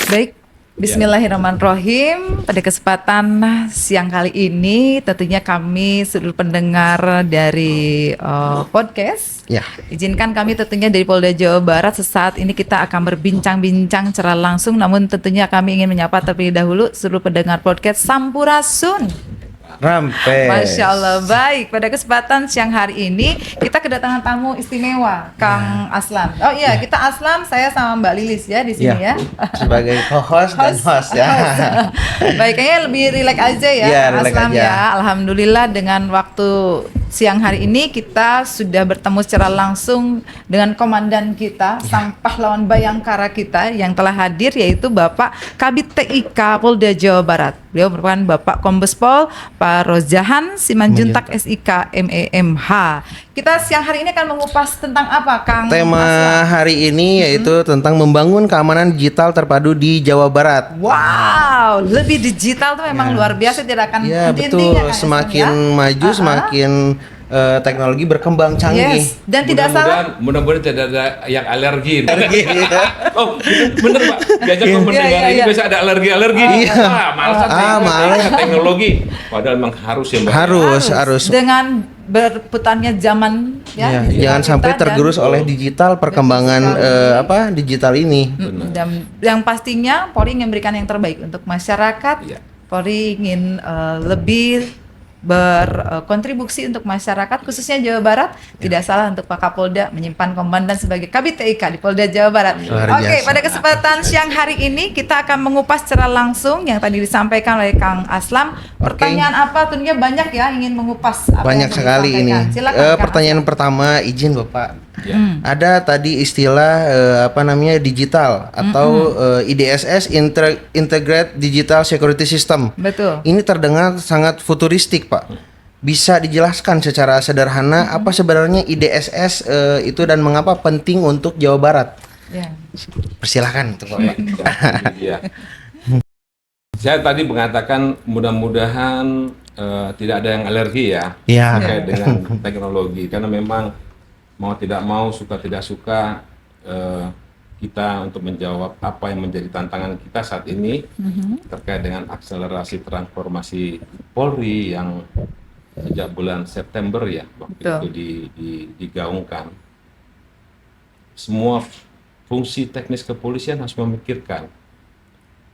Baik, Bismillahirrahmanirrahim. Pada kesempatan siang kali ini, tentunya kami seluruh pendengar dari podcast. Ya. Izinkan kami tentunya dari Polda Jawa Barat sesaat ini kita akan berbincang-bincang secara langsung. Namun tentunya kami ingin menyapa terlebih dahulu seluruh pendengar podcast Sampurasun. Rampes. Masya Allah. Baik, pada kesempatan siang hari ini kita kedatangan tamu istimewa, Kang Aslam. Oh iya, kita Aslam, saya sama Mbak Lilis ya di sini ya. Sebagai co-host dan host ya. Baik, kayaknya lebih rileks aja ya, Iya, Kang rileks Aslam aja. ya. Alhamdulillah dengan waktu siang hari ini kita sudah bertemu secara langsung dengan komandan kita, sang pahlawan Bayangkara kita yang telah hadir, yaitu Bapak Kabid TIK Polda Jawa Barat. Beliau merupakan Bapak Kombes Pol Pak Rojahan Simanjuntak SIK MEMH. Kita siang hari ini akan mengupas tentang apa, Kang Tema Aslam? hari ini yaitu tentang membangun keamanan digital terpadu di Jawa Barat. Wow, lebih digital tuh memang luar biasa, tidak akan Ya betul, henti-hentinya, Kang Aslam, semakin ya. maju semakin teknologi berkembang canggih. Yes, dan tidak salah. Mudah-mudahan tidak ada yang alergi. Iya. Oh, bener Pak. Biasa Iya, mendengar iya, ini iya. biasa ada alergi. Iya. Malas malas. teknologi. Padahal memang harus ya Mbak. Harus. Dengan berputarnya zaman Ya, ya, digital jangan sampai kita tergerus oleh digital perkembangan digital ini. dan yang pastinya Polri ingin memberikan yang terbaik untuk masyarakat. Iya. Polri ingin lebih berkontribusi untuk masyarakat khususnya Jawa Barat. Tidak salah untuk Pak Kapolda menyimpan komandan sebagai Kabid TIK di Polda Jawa Barat. Luar Oke, biasa. pada kesempatan siang hari ini kita akan mengupas secara langsung yang tadi disampaikan oleh Kang Aslam. Pertanyaan apa? Tentunya banyak ya, ingin mengupas apa Banyak yang tadi sekali ini. disampaikan. Silakan, Kang Pertanyaan Aslam. pertama, izin Bapak. Ya. Ada tadi istilah digital atau IDSS, Integrated Digital Security System. Betul. Ini terdengar sangat futuristik, Pak. Bisa dijelaskan secara sederhana apa sebenarnya IDSS itu dan mengapa penting untuk Jawa Barat? Ya. Persilahkan untuk Bapak. Iya. Saya tadi mengatakan mudah-mudahan tidak ada yang alergi ya Iya. terkait dengan teknologi, karena memang mau tidak mau, suka tidak suka, kita untuk menjawab apa yang menjadi tantangan kita saat ini terkait dengan akselerasi transformasi Polri yang sejak bulan September ya waktu Betul. itu digaungkan. Semua fungsi teknis kepolisian harus memikirkan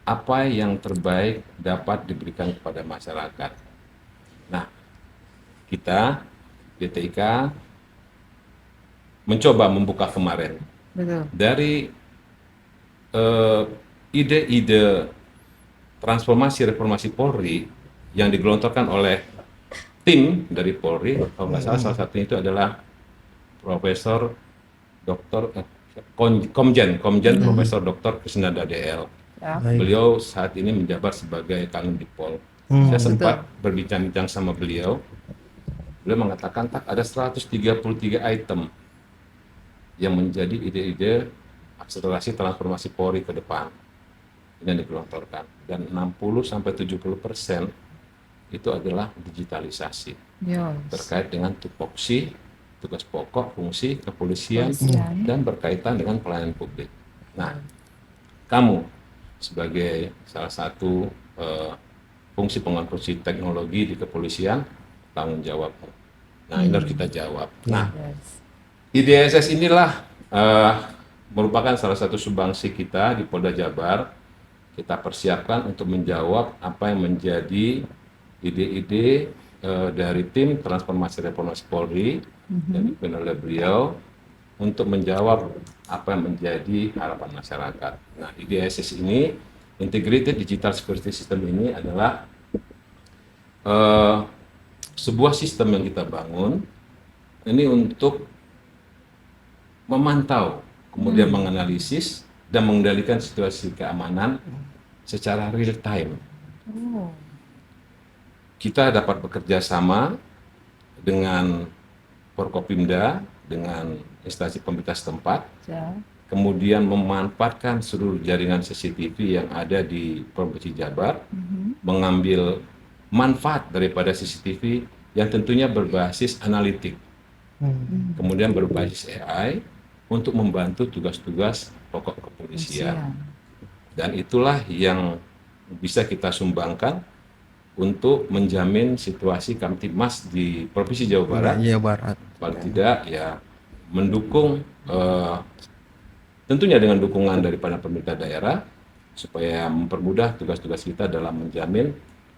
apa yang terbaik dapat diberikan kepada masyarakat. Nah, kita DTIK mencoba membuka kemarin Betul. dari ide-ide transformasi reformasi Polri yang digelontorkan oleh tim dari Polri. Kalau nggak salah satunya itu adalah Profesor Dr. Komjen Profesor Dr. Krisnanda DL. Ya. Beliau saat ini menjabat sebagai Kanwil. Saya sempat berbincang-bincang sama beliau. Beliau mengatakan ada 133 item yang menjadi ide-ide akselerasi transformasi Polri ke depan ini yang digelontorkan, dan 60-70% itu adalah digitalisasi Yes. terkait dengan tupoksi, tugas pokok, fungsi kepolisian, dan berkaitan dengan pelayanan publik. Nah, kamu sebagai salah satu fungsi pengonstruksi teknologi di kepolisian, tanggung jawab. Nah, ini harus kita jawab. Nah, Yes. IDSS inilah merupakan salah satu sumbangsi kita di Polda Jabar. Kita persiapkan untuk menjawab apa yang menjadi ide-ide dari tim transformasi reformasi Polri yang dipimpin oleh beliau untuk menjawab apa yang menjadi harapan masyarakat. Nah, IDSS ini, Integrated Digital Security System, ini adalah sebuah sistem yang kita bangun ini untuk memantau, kemudian menganalisis dan mengendalikan situasi keamanan secara real time. Oh. Kita dapat bekerja sama dengan Forkopimda, dengan instansi pemerintah setempat, Ya. kemudian memanfaatkan seluruh jaringan CCTV yang ada di Provinsi Jabar, mengambil manfaat daripada CCTV yang tentunya berbasis analitik, kemudian berbasis AI untuk membantu tugas-tugas pokok kepolisian. Dan itulah yang bisa kita sumbangkan untuk menjamin situasi Kamtibmas di Provinsi Jawa Barat. Jawa Barat. Paling tidak ya mendukung tentunya dengan dukungan daripada pemerintah daerah supaya mempermudah tugas-tugas kita dalam menjamin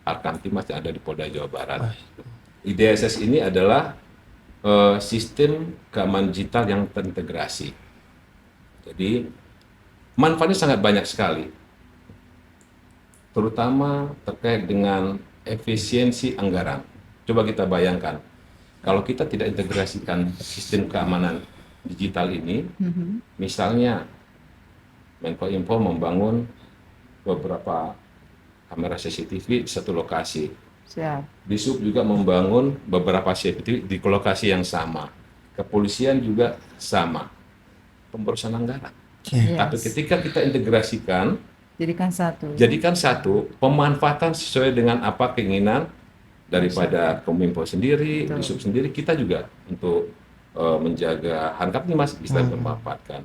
Kamtibmas yang ada di Polda Jawa Barat. IDSS ini adalah sistem keamanan digital yang terintegrasi. Jadi manfaatnya sangat banyak sekali, terutama terkait dengan efisiensi anggaran. Coba kita bayangkan, kalau kita tidak integrasikan sistem keamanan digital ini, misalnya Menkominfo membangun beberapa kamera CCTV di satu lokasi, Siap. Disub juga membangun beberapa CCTV di lokasi yang sama, kepolisian juga sama, pemborosan anggaran. Yes. Tapi ketika kita integrasikan, Jadikan satu, pemanfaatan sesuai dengan apa keinginan daripada Kominfo sendiri, Disub sendiri, kita juga untuk menjaga Kamtibmas bisa memanfaatkan.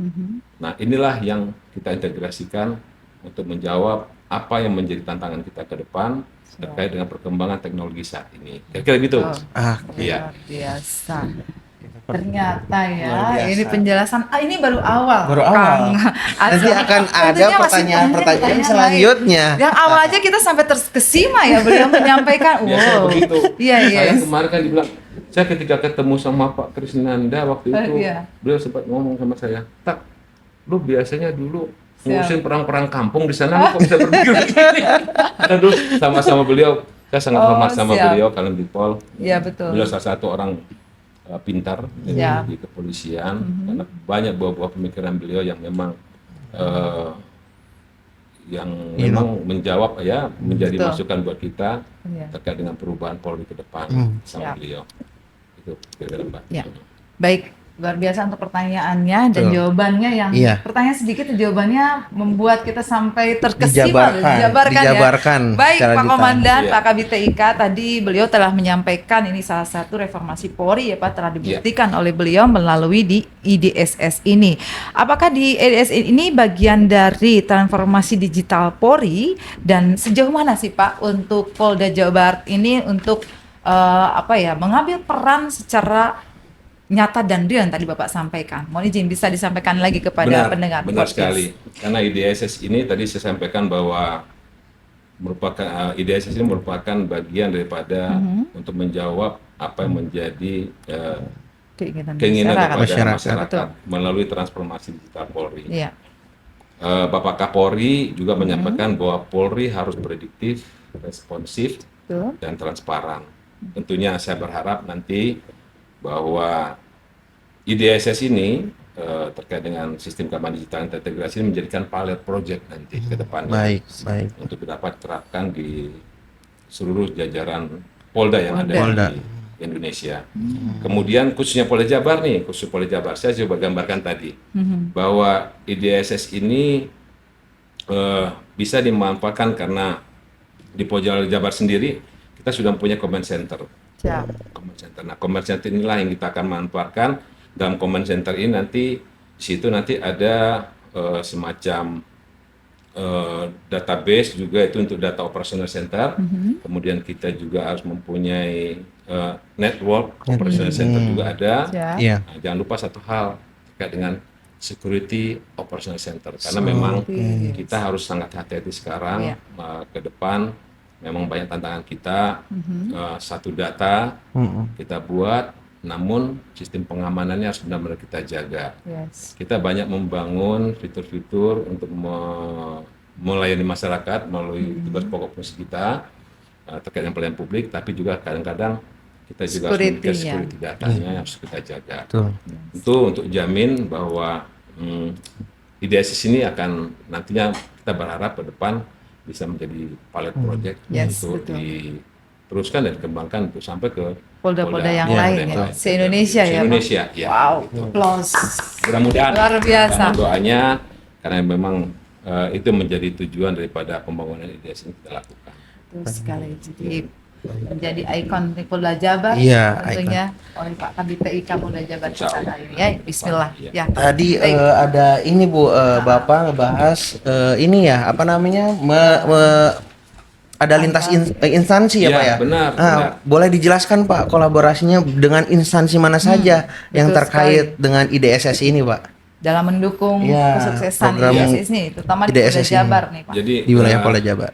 Nah, inilah yang kita integrasikan untuk menjawab apa yang menjadi tantangan kita ke depan terkait dengan perkembangan teknologi saat ini. Kira-kira gitu. Iya. Luar biasa. Ternyata ya, Luar biasa. ini penjelasan. Ini baru awal. Baru awal. Kang Nanti Azam. akan ada Tentunya masih pertanyaan-pertanyaan banyak selanjutnya. lain. Yang awal aja kita sampai terkesima ya beliau menyampaikan. Biasanya Wow. begitu. Iya, iya. Saya kemarin kan dibilang, saya ketika ketemu sama Pak Krisnanda waktu itu, Iya. beliau sempat ngomong sama saya, "Tak, lu biasanya dulu ngurusin perang-perang kampung di sana, lu kok bisa berpikir begini?" Aduh, sama-sama beliau, saya sangat hormat sama siap. beliau, Kalem Dipol. Iya, betul. Beliau salah satu orang pintar Ya. di kepolisian, karena banyak buah-buah pemikiran beliau yang memang memang menjawab ya, menjadi Betul. masukan buat kita Iya. terkait dengan perubahan Polri ke depan sama Siap. beliau. Itu kira-kira, Mbak. Ya. Baik, luar biasa untuk pertanyaannya dan Betul. jawabannya yang Iya. pertanyaan sedikit jawabannya membuat kita sampai terkesima. Dijabarkan Baik, secara Pak detail. Komandan, Iya. Pak Kabid TIK tadi beliau telah menyampaikan ini salah satu reformasi Polri ya Pak, telah dibuktikan oleh beliau melalui di IDSS ini. Apakah di IDSS ini bagian dari transformasi digital Polri dan sejauh mana sih Pak untuk Polda Jawa Barat ini untuk mengambil peran secara nyata dan real yang tadi Bapak sampaikan. Mohon izin bisa disampaikan lagi kepada pendengar. Benar podcast. sekali. Karena IDSS ini tadi saya sampaikan bahwa merupakan IDSS ini merupakan bagian daripada untuk menjawab apa yang menjadi keinginan daripada masyarakat melalui transformasi digital Polri. Iya. Bapak Kapolri juga menyampaikan bahwa Polri harus prediktif, responsif, Betul. dan transparan. Tentunya saya berharap nanti bahwa IDSS ini terkait dengan sistem keamanan digital yang terintegrasi menjadikan pilot project nanti ke depannya. Baik. Untuk dapat diterapkan di seluruh jajaran Polda yang ada di Indonesia. Kemudian khususnya Polda Jabar nih, khusus Polda Jabar, saya coba gambarkan tadi bahwa IDSS ini bisa dimanfaatkan karena di Polda Jabar sendiri kita sudah punya command center. Command center. Nah, command center inilah yang kita akan manfaatkan. Dalam command center ini nanti di situ nanti ada semacam database juga itu untuk data operational center. Kemudian kita juga harus mempunyai network operational center juga ada. Iya. Nah, jangan lupa satu hal terkait dengan security operational center karena memang kita harus sangat hati-hati sekarang ke depan. Memang banyak tantangan kita, satu data kita buat, namun sistem pengamanannya harus benar-benar kita jaga. Kita banyak membangun fitur-fitur untuk melayani masyarakat melalui tugas pokok fungsi kita terkait dengan pelayanan publik, tapi juga kadang-kadang kita juga harus memiliki security datanya yang harus kita jaga. Itu untuk jamin bahwa IDSS ini akan nantinya kita berharap ke depan bisa menjadi pilot project untuk diteruskan dan dikembangkan untuk sampai ke Polda-polda yang lain ya, se-Indonesia ya. Indonesia, ya. Wow, plus. Mudah-mudahan. Luar biasa. Doanya karena memang itu menjadi tujuan daripada pembangunan IDSS ini kita lakukan. Betul sekali. Jadi menjadi ikon di Polda Jabar Iya, tentunya oleh Pak Kabid TIK Polda Jabar Insya kita Allah. kali ini ya. Bismillah. Iya. Ya. Tadi Baik. ada ini Bu, Bapak ngebahas ini ya, apa namanya? Ada lintas instansi ya Iya, Pak ya? benar, Ah, benar. boleh dijelaskan Pak kolaborasinya dengan instansi mana saja yang betul terkait dengan IDSS ini Pak? Dalam mendukung Ya, kesuksesan program IDSS ini, terutama di Polda IDSS ini. Jabar nih Pak. Jadi Di wilayah eh, Polda Jabar.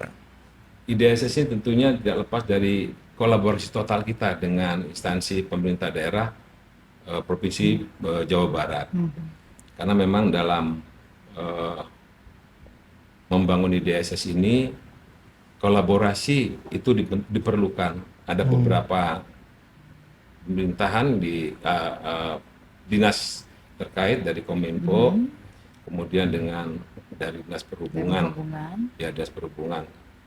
IDSS ini tentunya tidak lepas dari kolaborasi total kita dengan instansi pemerintah daerah Provinsi Jawa Barat. Karena memang dalam membangun IDSS ini kolaborasi itu diperlukan. Ada beberapa pemerintahan di dinas terkait dari Kominfo, kemudian dengan dari dinas perhubungan, Hubungan. ya dinas perhubungan.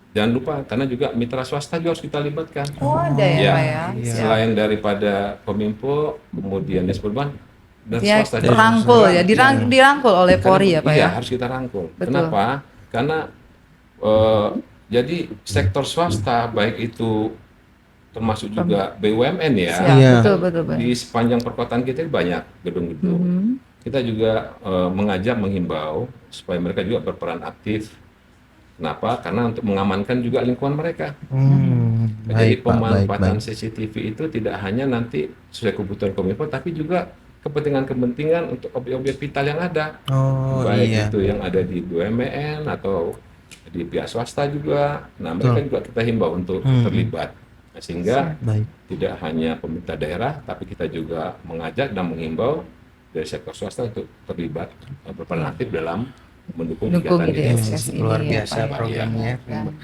Jangan lupa karena juga mitra swasta juga harus kita libatkan. Oh, ada ya, Ya, Pak ya. Siap. selain daripada Kominfo, kemudian dinas perhubungan dan Ya, swasta juga dirangkul harus ya, dirangkul oleh Polri ya Pak iya, ya. harus kita rangkul. Betul. Kenapa? Karena jadi sektor swasta baik itu termasuk juga BUMN ya. Siap, Iya. betul. Di sepanjang perkotaan kita banyak gedung-gedung. Kita juga mengajak, menghimbau supaya mereka juga berperan aktif. Kenapa? Karena untuk mengamankan juga lingkungan mereka. Jadi Baik Pak, baik, pemanfaatan baik. CCTV itu tidak hanya nanti sesuai kebutuhan Kominfo, tapi juga kepentingan-kepentingan untuk objek-objek vital yang ada. Oh Baik iya. itu yang ada di BUMN atau di pihak swasta juga. Nah, mereka juga kita himbau untuk terlibat. Nah, sehingga Baik. tidak hanya pemerintah daerah, tapi kita juga mengajak dan menghimbau dari sektor swasta untuk terlibat berperan aktif dalam mendukung Dukung kegiatan IDSS ini Luar ya, biasa Pak ya. programnya.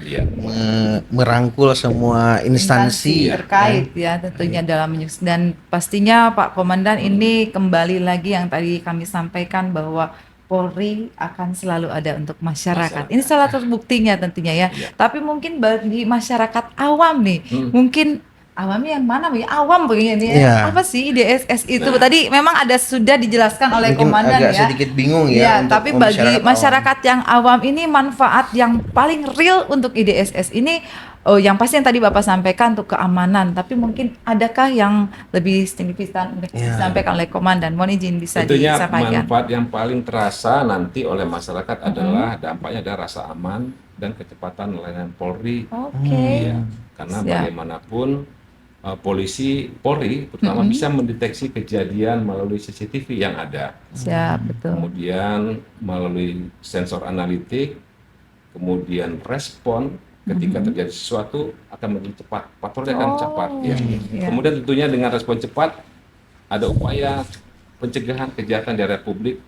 Iya. Merangkul semua instansi. terkait ya tentunya dalam dan pastinya Pak Komandan ini kembali lagi yang tadi kami sampaikan bahwa Polri akan selalu ada untuk masyarakat. Ini salah satu buktinya tentunya ya. Iya. Tapi mungkin bagi masyarakat awam nih, mungkin awamnya yang mana ya? Awam begini ya. Iya. Apa sih IDSS itu? Tadi memang ada sudah dijelaskan oleh Mungkin Komandan agak ya. sedikit bingung ya. Iya, untuk tapi bagi awam. masyarakat yang awam ini manfaat yang paling real untuk IDSS ini yang pasti yang tadi Bapak sampaikan untuk keamanan, tapi mungkin adakah yang lebih signifikan untuk Ya. disampaikan oleh Komandan? Mohon izin bisa Tentunya disampaikan. manfaat yang paling terasa nanti oleh masyarakat adalah dampaknya ada rasa aman dan kecepatan layanan Polri. Oke. Iya, karena Siap. bagaimanapun Polri terutama bisa mendeteksi kejadian melalui CCTV yang ada. Siap, betul. Kemudian melalui sensor analitik, kemudian respon ketika terjadi sesuatu akan menjadi cepat, patroli akan cepat. Ya. iya. Kemudian tentunya dengan respon cepat ada upaya pencegahan kejahatan di area publik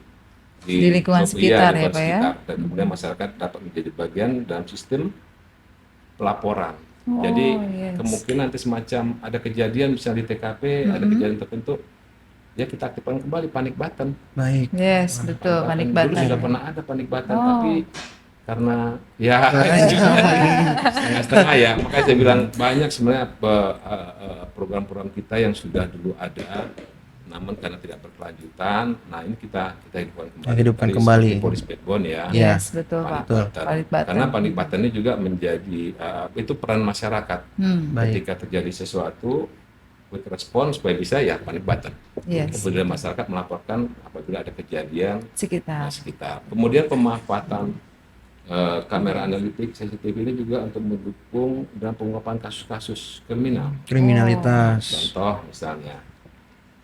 Di lingkungan sekitar ya, lingkungan Pak ya. sekitar. Dan kemudian masyarakat dapat menjadi bagian dalam sistem pelaporan. Oh, Jadi yes. kemungkinan nanti semacam ada kejadian misalnya di TKP, ada kejadian tertentu, ya kita aktifkan kembali panic button. Baik. Yes, betul, panik Dulu button. sudah pernah ada panic button, Oh. tapi karena ya setengah-setengah ya, makanya saya bilang banyak sebenarnya program-program kita yang sudah dulu ada, namun karena tidak berkelanjutan, nah ini kita hidupkan kembali. Hidupkan Tadi kembali. seperti Police Backbone ya. Iya. Yes, betul, Pak. Panic button. Panic button. Karena panic button ini juga menjadi itu peran masyarakat. Baik. Ketika terjadi sesuatu, quick response supaya bisa ya panic button. Yes. Kemudian masyarakat melaporkan apabila ada kejadian Sekitar. sekitar. Kemudian pemanfaatan kamera analitik CCTV ini juga untuk mendukung dalam pengungkapan kasus-kasus kriminal. Kriminalitas. Contoh misalnya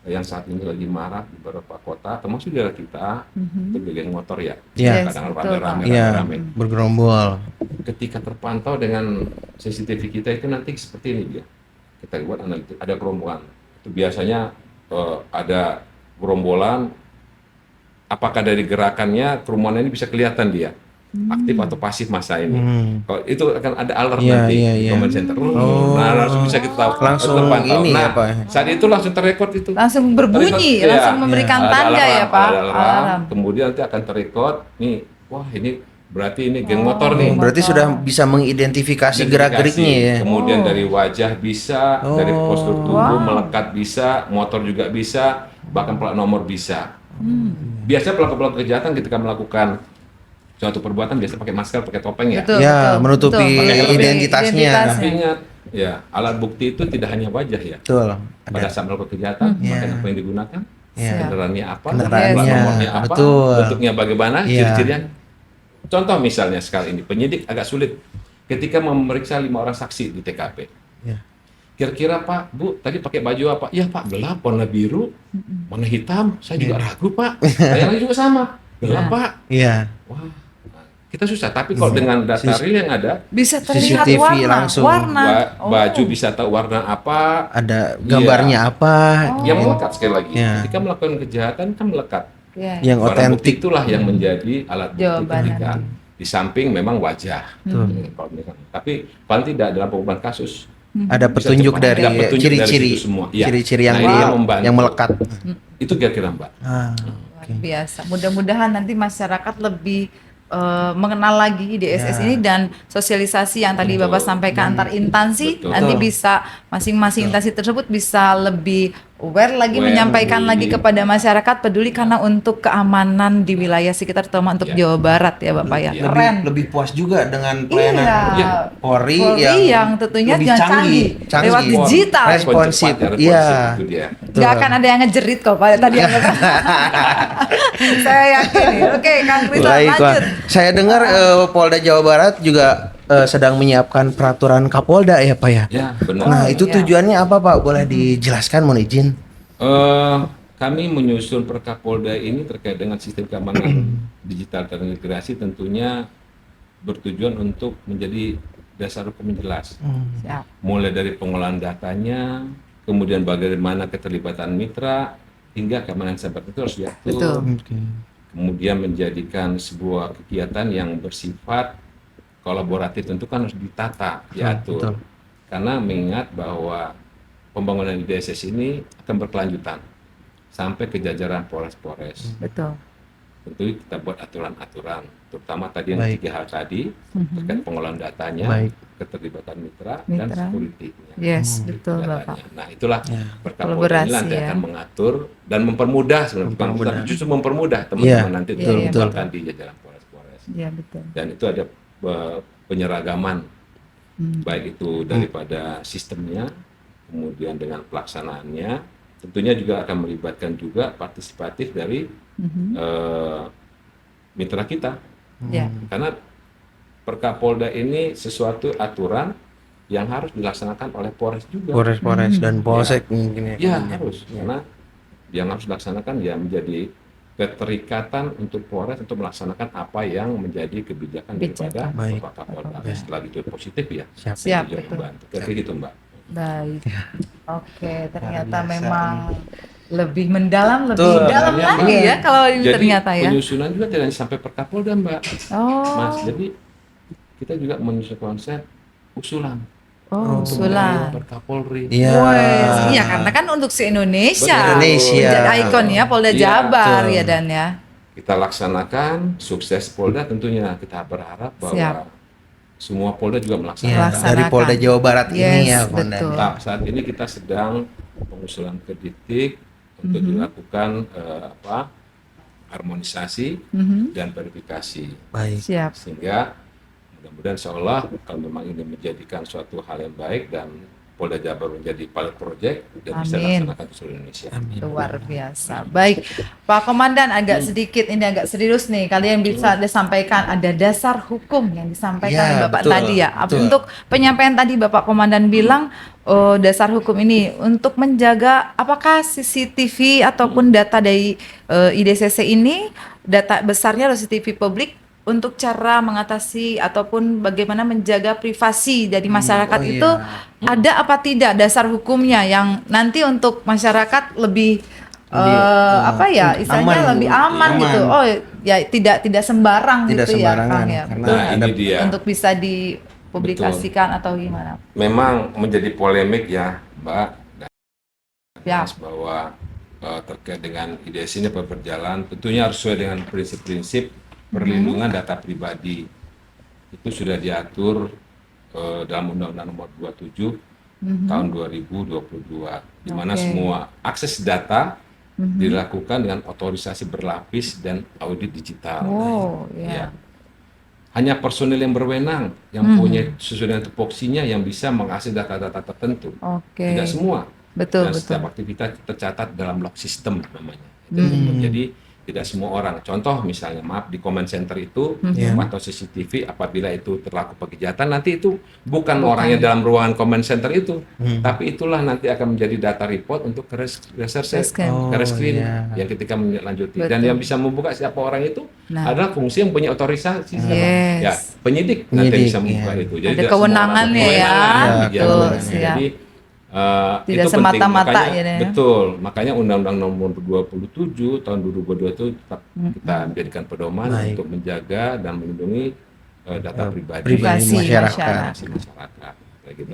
yang saat ini lagi marak di beberapa kota, termasuk di daerah kita, itu geng motor ya. Iya. Kadang Yes, betul, rame-rame, Iya, rame-rame. bergerombol. Ketika terpantau dengan CCTV kita itu nanti seperti ini dia. Kita buat analitik, ada gerombolan. Itu biasanya ada gerombolan, apakah dari gerakannya kerumunan ini bisa kelihatan dia aktif atau pasif masa ini. Kalau itu akan ada alert Iya, nanti iya, di iya. command center. Oh. Nah, langsung bisa kita tahu. Langsung terpantau. ini ya, Nah, Pak. saat itu langsung terrekod itu. Langsung berbunyi, Terrekod, langsung iya. memberikan Ada tanda alarm, ya, Pak. ada alarm. Alarm. Kemudian nanti akan terrekod. Nih, wah ini berarti ini geng motor nih. Berarti sudah bisa mengidentifikasi gerak-geriknya ya. Kemudian dari wajah bisa, dari postur tubuh melekat bisa, motor juga bisa, bahkan plat nomor bisa. Biasanya pelaku-pelaku kejahatan ketika melakukan suatu perbuatan biasa pakai masker, pakai topeng ya. Betul, Ya, betul, menutupi betul. Menutupi identitasnya. Tapi ingat, Ya, alat bukti itu tidak hanya wajah ya. Betul. Pada saat melakukan kejahatan, makanya apa yang digunakan, Iya. kendaraannya apa, Kendaraannya, plat nomornya apa, betul. bentuknya bagaimana, Iya. ciri-cirinya. Contoh misalnya sekali ini, penyidik agak sulit ketika memeriksa 5 orang saksi di TKP. Iya. Kira-kira Pak, Bu, tadi pakai baju apa? Iya Pak, gelap, warna biru, warna hitam. Saya juga ragu Pak. Saya lagi juga sama, gelap Pak. Iya. Wah, kita susah. Tapi kalau dengan data real yang ada, Bisa terlihat CCTV warna, langsung. warna. baju bisa tahu warna apa, Ada gambarnya apa? yang melekat sekali lagi. Iya. Ketika melakukan kejahatan kan melekat. Iya. Yang Barang bukti otentik. itulah yang menjadi alat bukti Jawabannya. ketika di samping memang wajah. Kalau misalkan. Tapi paling tidak dalam pengungkapan kasus Ada bisa petunjuk cepat. dari Ada petunjuk dari ciri-ciri, situ semua. Iya. ciri-ciri yang, Nah, ini yang membantu. yang melekat. itu kira-kira Mbak. Luar biasa. Mudah-mudahan nanti masyarakat lebih mengenal lagi IDSS ini dan sosialisasi yang tadi Bapak sampaikan antar instansi, Betul. nanti bisa masing-masing instansi tersebut bisa lebih aware lagi, Aware, menyampaikan lagi peduli. kepada masyarakat peduli karena untuk keamanan di wilayah sekitar, terutama untuk Ya. Jawa Barat ya Bapak ya. Iya. Keren. Lebih puas juga dengan pelayanan Iya. Polri, yang tentunya lebih jangan canggih, lewat digital. Responsif. Cepat ya, Iya. itu dia. Nggak akan ada yang ngejerit kok Pak tadi yang saya yakin nih. Oke, Kang Rizal Baik, Wak. lanjut. Saya dengar Polda Jawa Barat juga sedang menyiapkan peraturan Kapolda ya Pak ya. Ya, benar. Nah, itu iya. tujuannya apa Pak? Boleh dijelaskan, mohon izin? Kami menyusun Perkapolda ini terkait dengan sistem keamanan digital terintegrasi tentunya bertujuan untuk menjadi dasar hukum yang jelas. Siap. Mulai dari pengolahan datanya, kemudian bagaimana keterlibatan mitra, hingga keamanan cyber itu harus diatur. Betul. Kemudian menjadikan sebuah kegiatan yang bersifat kolaboratif tentu kan harus ditata, diatur. betul. Karena mengingat bahwa pembangunan IDSS ini akan berkelanjutan sampai ke jajaran Polres-Polres. Betul. Tentu kita buat aturan-aturan, terutama tadi yang Baik. 3 hal tadi terkait pengolahan datanya, Baik. keterlibatan mitra, dan Mitra. security-nya. Yes, betul datanya. Bapak. Nah, itulah Perkapolda Kolaborasi, ini nanti ya. akan mengatur dan mempermudah sebenarnya, bukan Mempermudah. tapi justru mempermudah teman-teman Iya, nanti betul, untuk betul. melakukan di jajaran Polres-Polres. Iya betul. Dan itu ada penyeragaman, baik itu daripada sistemnya, kemudian dengan pelaksanaannya, tentunya juga akan melibatkan juga partisipatif dari mitra kita, Ya. karena Perkapolda ini sesuatu aturan yang harus dilaksanakan oleh Polres juga. Polres-Polres dan Polsek mungkin Ya harus, karena yang harus dilaksanakan ya menjadi keterikatan untuk Polres untuk melaksanakan apa yang menjadi kebijakan daripada Baik. Bapak Kapolda. Setelah itu positif ya. Siap. Siap, Itu yang betul. membantu. Kayak gitu Mbak. Baik. Oke, ternyata biasa memang lebih mendalam, lebih Betul. dalam Iya, lagi Mbak. ya kalau ini Jadi ternyata ya. penyusunan juga tidak hanya sampai Perkapolda Mbak. Oh. Mas, jadi kita juga menyusun konsep usulan. Oh, Untuk usulan. membangun Perkapolri. Iya. Wes, iya karena kan untuk se-Indonesia. Betul. Indonesia. Menjadi ikon ya Polda Iya, Jabar betul. ya dan ya. Kita laksanakan, sukses Polda tentunya kita berharap bahwa Siap. semua Polda juga Ya, melaksanakan. Melaksanakan. dari Polda Jawa Barat ini Yes, ya, Komandan. betul. Nah, saat ini kita sedang pengusulan ke Ditik untuk dilakukan harmonisasi dan verifikasi, Baik. Siap. sehingga mudah-mudahan seolah kalau memang ini menjadikan suatu hal yang baik dan Polda Jabar menjadi pilot project dan bisa Amin. dilaksanakan di seluruh Indonesia. Luar biasa. Baik, Pak Komandan agak sedikit ini agak serius nih. Kalian bisa disampaikan ada dasar hukum yang disampaikan Ya, oleh Bapak betul, tadi ya. betul. Untuk penyampaian tadi Bapak Komandan bilang dasar hukum ini untuk menjaga apakah CCTV ataupun data dari IDCC ini data besarnya adalah CCTV publik untuk cara mengatasi ataupun bagaimana menjaga privasi dari masyarakat oh itu iya. ada apa tidak dasar hukumnya yang nanti untuk masyarakat lebih apa ya istilahnya aman, lebih aman aman. gitu. Oh ya tidak sembarang Tidak gitu ya sembarangan, Kang ya. karena Betul. Nah, ini dia. Untuk bisa dipublikasikan atau gimana. Memang menjadi polemik ya, Mbak, dan Ya. bahwa terkait dengan IDS ini berjalan tentunya harus sesuai dengan prinsip-prinsip perlindungan data pribadi. Itu sudah diatur dalam Undang-Undang Nomor 27 tahun 2022, di mana Oke. semua akses data dilakukan dengan otorisasi berlapis dan audit digital. Oh Ya. ya. hanya personil yang berwenang yang punya sesuai dengan tupoksinya yang bisa mengakses data-data tertentu. Oke. Tidak semua. Betul, Dan betul. setiap aktivitas tercatat dalam log system namanya. Jadi tidak semua orang. Contoh misalnya, maaf, di command center itu atau CCTV apabila itu terlaku kejahatan, nanti itu bukan orangnya dalam ruangan command center itu, tapi itulah nanti akan menjadi data report untuk ke reserse, Reskrim. ke reskrim iya. yang ketika melanjuti. Dan Betul. yang bisa membuka siapa orang itu Nah. adalah fungsi yang punya otorisasi. Yes. Ya, penyidik nanti Penyidik, bisa membuka iya. itu. Ada tidak semua kewenangannya orang ya. kewenangan, Betul, kewenangan. siap. Jadi Tidak itu penting. semata-mata Makanya, ya, Dan, ya. betul, makanya Undang-Undang Nomor 27 tahun 2022 itu tetap kita menjadikan pedoman Baik. untuk menjaga dan melindungi data pribadi Privasi masyarakat. masyarakat. Kayak gitu.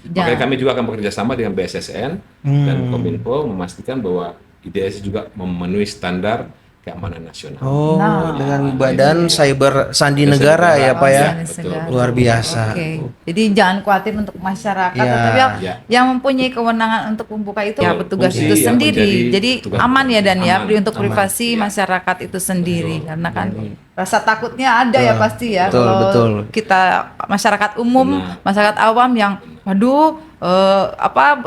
Ya. Makanya kami juga akan bekerja sama dengan BSSN dan Kominfo memastikan bahwa IDS juga memenuhi standar keamanan nasional. Oh, Nah. dengan Badan Cyber Sandi Negara ya Pak ya. Betul. Luar biasa. Oke. Jadi jangan khawatir untuk masyarakat, Ya. tetapi Ya. yang mempunyai kewenangan untuk membuka itu ya petugas Fungsi itu yang sendiri. menjadi Jadi tugas aman ya, Dan ya, aman. untuk privasi Ya. masyarakat itu sendiri. Karena kan rasa takutnya ada ya pasti ya, Betul, kalau betul. kita masyarakat umum, Benar. masyarakat awam yang waduh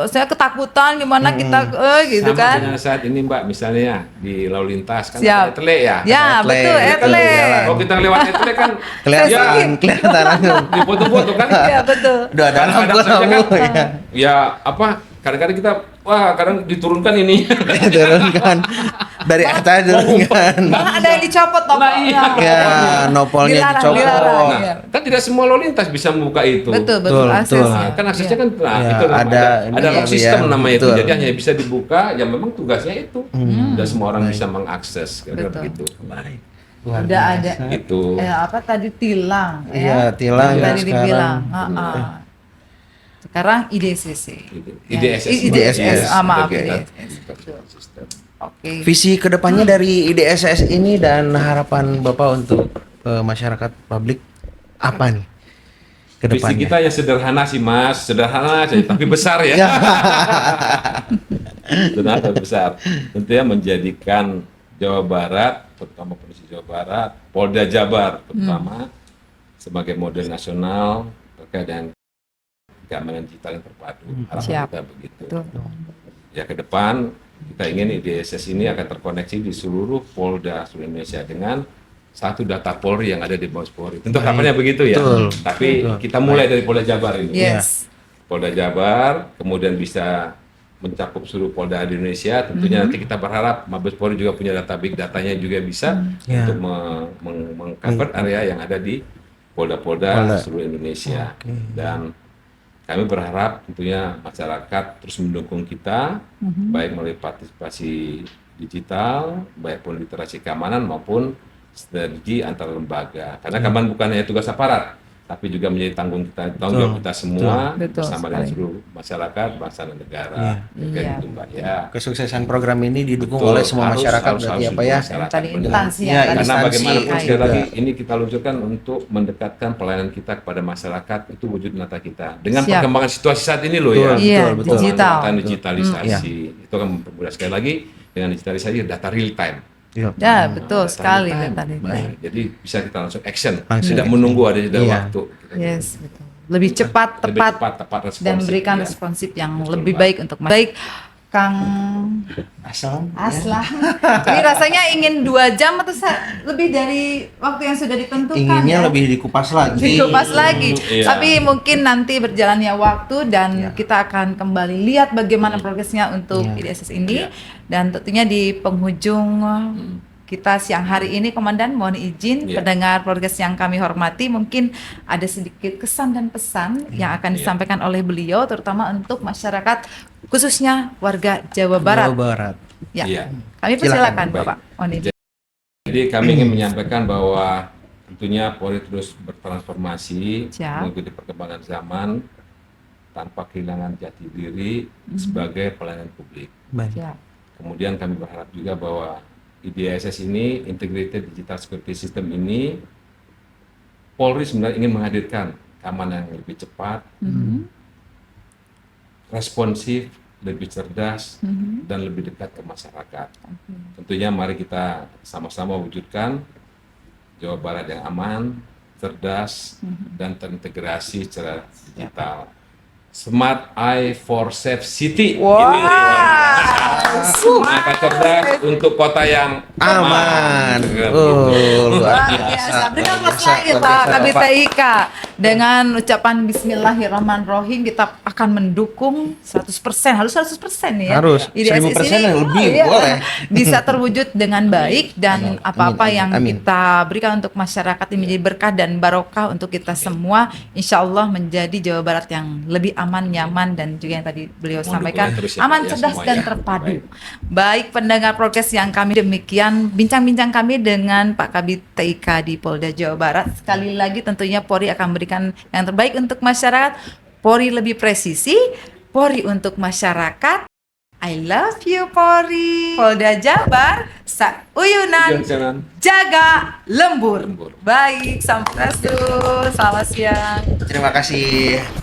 saya ketakutan gimana kita gitu Sama kan. dengan saat ini Mbak, misalnya di lalu lintas kan Siap. ada etle ya. Ya, Etle, betul, kita etle. jalan. Kalau kita lewat etle kan Kelihatan, kelihatan langsung. di foto-foto kan. Iya, betul. Udah ada Kadang-kadang saja lampu-lampu kan, ya. ya apa? Kadang-kadang kita kadang diturunkan ini. Turunkan dari atas turunkan. Malah ada yang dicopot toh. Nah, iya. Ya, nopolnya Dilarang, dicopot. dilarang. Nah, Iya. kan tidak semua lalu lintas bisa membuka itu. Betul, Betul, akses. betul. Nah, kan aksesnya kan Ya, itu ada ada ini log ya, system ya, namanya itu. betul. Jadi hanya bisa dibuka yang memang tugasnya itu. Dan semua orang bisa mengakses kira-kira Betul. begitu. Luar Udah ada Itu. apa tadi tilang Iya, ya? tilang Yang ya tadi sekarang. dibilang. Sekarang IDCC. IDSS. IDSS. Maaf, Oke. IDSS. Oke. Visi kedepannya dari IDSS ini dan harapan Bapak untuk masyarakat publik apa nih Visi kedepannya? kita ya sederhana sih Mas, sederhana saja tapi besar ya. Sederhana tapi besar. Tentunya menjadikan Jawa Barat, terutama Provinsi Jawa Barat, Polda Jabar terutama sebagai model nasional terkait dengan keamanan digital yang terpadu. Harapan Siap. kita begitu. Betul. Ya ke depan kita ingin IDSS ini akan terkoneksi di seluruh Polda seluruh Indonesia dengan satu data Polri yang ada di Mabes Polri. Tentu harapannya begitu ya. Betul. Tapi Betul. kita mulai dari Polda Jabar ini. Yes. Polda Jabar, kemudian bisa mencakup seluruh Polda di Indonesia. Tentunya nanti kita berharap Mabes Polri juga punya data big datanya juga bisa Ya. untuk mengcover area yang ada di Polda-Polda Polda. seluruh Indonesia. Oke. Dan kami berharap tentunya masyarakat terus mendukung kita, baik melalui partisipasi digital, baik pun literasi keamanan maupun strategi antar lembaga. Karena keamanan bukan hanya tugas aparat, tapi juga menjadi tanggung jawab kita semua Betul bersama dengan sekali. seluruh masyarakat, bangsa dan negara. Iya. Kayak gitu Mbak ya. Kesuksesan program ini didukung Betul, oleh semua harus- masyarakat harus- berarti harus apa ya? masyarakat, Tadi benar. instansi Ya, yang tadi Karena instansi bagaimanapun sekali juga. lagi ini kita luncurkan untuk mendekatkan pelayanan kita kepada masyarakat itu wujud nyata kita. Dengan Siap. perkembangan situasi saat ini loh Betul, ya. Iya, betul. digital. Pemanfaatan digitalisasi Iya. itu akan mempermudah sekali lagi dengan digitalisasi data real time. Iya. Ya, betul Data sekali real time. tadi. Baik, jadi bisa kita langsung action, Langsung tidak action. menunggu ada jeda Iya. waktu. Yes, betul. Lebih cepat, Lebih tepat, tepat responsif, dan memberikan ya. responsif yang Betul, lebih Mbak. baik untuk baik. Kang Asal. Aslah, ini rasanya ingin 2 jam atau lebih dari waktu yang sudah ditentukan Inginnya ya? lebih dikupas lagi. Dikupas lagi. Iya. Tapi mungkin nanti berjalannya waktu dan kita akan kembali lihat bagaimana progresnya untuk Iya. IDSS ini. Iya. Dan tentunya di penghujung kita siang hari ini, Komandan, mohon izin Iya. pendengar podcast yang kami hormati, mungkin ada sedikit kesan dan pesan yang akan disampaikan oleh beliau, terutama untuk masyarakat khususnya warga Jawa Barat. Jawa Barat. Ya, Iya. kami Silakan, persilakan baik. Bapak. Mohon izin. Jadi kami ingin menyampaikan bahwa tentunya Polri terus bertransformasi Siap. mengikuti perkembangan zaman tanpa kehilangan jati diri sebagai pelayanan publik. Baik. Ya. Kemudian kami berharap juga bahwa IDSS ini, Integrated Digital Security System ini, Polri sebenarnya ingin menghadirkan keamanan yang lebih cepat, responsif, lebih cerdas, dan lebih dekat ke masyarakat. Tentunya mari kita sama-sama wujudkan Jawa Barat yang aman, cerdas, dan terintegrasi secara digital. Smart Eye for Safe City. Wow. Maka cerdas untuk kota yang Aman. Gitu. Oh, luar Luar biasa. Berikan mas lahir Pak Kabit TIK. Dengan ucapan Bismillahirrahmanirrahim kita akan mendukung 100%, harus 100% nih ya. Harus. IDSS 1000% ini, lebih, iya, boleh. bisa terwujud dengan baik dan apa-apa Amin, yang amin. kita berikan untuk masyarakat ini menjadi berkah dan barokah untuk kita semua. Insya Allah menjadi Jawa Barat yang lebih aman, nyaman, dan juga yang tadi beliau Mohon sampaikan dukungan terus ya, Pak, aman, ya, cerdas, semua dan ya. terpadu. Baik pendengar podcast yang kami, demikian bincang-bincang kami dengan Pak Kabid TIK di Polda Jawa Barat. Sekali lagi tentunya Polri akan memberikan yang terbaik untuk masyarakat. Polri lebih presisi, Polri untuk masyarakat. I love you Polri. Polda Jabar, Uyunan, jaga lembur. Baik, sampurasun. Selamat siang. Terima kasih.